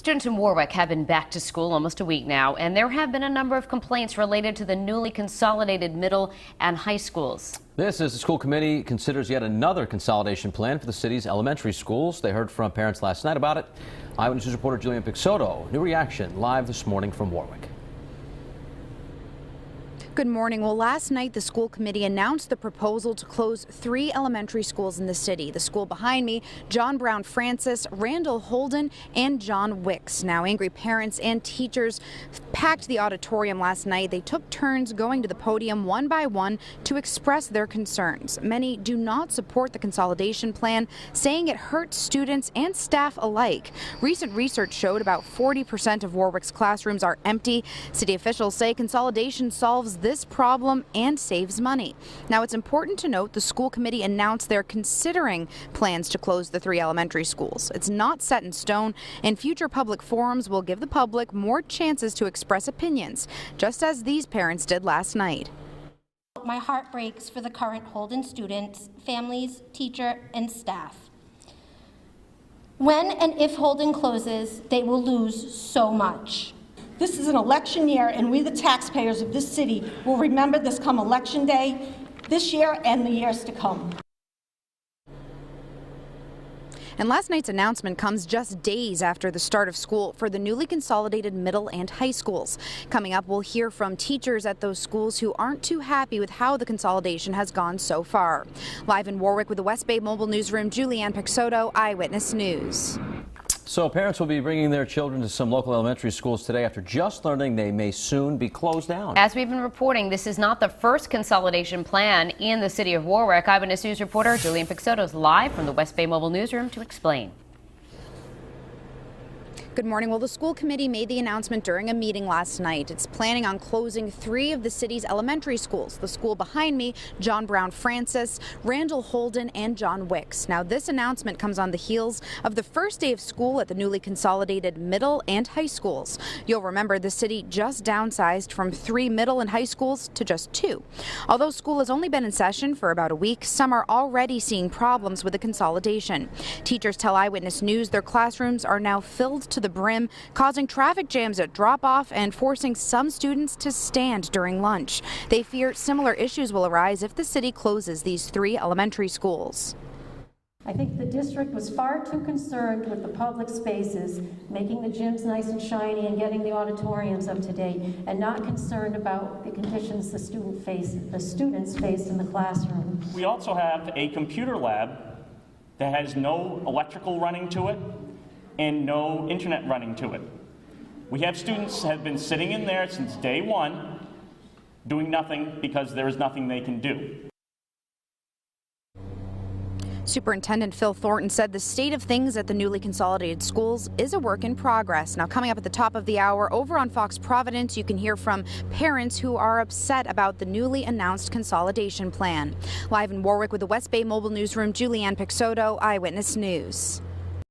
Students in Warwick have been back to school almost a week now, and there have been a number of complaints related to the newly consolidated middle and high schools. This is the school committee considers yet another consolidation plan for the city's elementary schools. They heard from parents last night about it. Eyewitness News reporter Julian Pixoto, new reaction live this morning from Warwick. Good morning. Well, last night the school committee announced the proposal to close 3 elementary schools in the city. The school behind me, John Brown Francis, Randall Holden, and John Wickes. Now, angry parents and teachers packed the auditorium last night. They took turns going to the podium one by one to express their concerns. Many do not support the consolidation plan, saying it hurts students and staff alike. Recent research showed about 40% of Warwick's classrooms are empty. City officials say consolidation solves this problem and saves money. Now, it's important to note the school committee announced they're considering plans to close the 3 elementary schools. It's not set in stone, and future public forums will give the public more chances to express opinions, just as these parents did last night. My heart breaks for the current Holden students, families, teacher, and staff. When and if Holden closes, they will lose so much. This is an election year, and we, the taxpayers of this city, will remember this come election day, this year and the years to come. And last night's announcement comes just days after the start of school for the newly consolidated middle and high schools. Coming up, we'll hear from teachers at those schools who aren't too happy with how the consolidation has gone so far. Live in Warwick with the West Bay Mobile Newsroom, Julianne Pixoto, Eyewitness News. So parents will be bringing their children to some local elementary schools today after just learning they may soon be closed down. As we've been reporting, this is not the first consolidation plan in the city of Warwick. Eyewitness News reporter Julianne Pixoto is live from the West Bay Mobile Newsroom to explain. Good morning. Well, the school committee made the announcement during a meeting last night. It's planning on closing 3 of the city's elementary schools. The school behind me, John Brown Francis, Randall Holden, and John Wickes. Now, this announcement comes on the heels of the first day of school at the newly consolidated middle and high schools. You'll remember the city just downsized from 3 middle and high schools to just 2. Although school has only been in session for about a week, some are already seeing problems with the consolidation. Teachers tell Eyewitness News their classrooms are now filled to the brim, causing traffic jams at drop-off and forcing some students to stand during lunch. They fear similar issues will arise if the city closes these 3 elementary schools. I think the district was far too concerned with the public spaces, making the gyms nice and shiny and getting the auditoriums up to date, and not concerned about the conditions the students face in the classroom. We also have a computer lab that has no electrical running to it and no internet running to it. We have students have been sitting in there since day one, doing nothing because there is nothing they can do. Superintendent Phil Thornton said the state of things at the newly consolidated schools is a work in progress. Now, coming up at the top of the hour, over on Fox Providence, you can hear from parents who are upset about the newly announced consolidation plan. Live in Warwick with the West Bay Mobile Newsroom, Julianne Pixoto, Eyewitness News.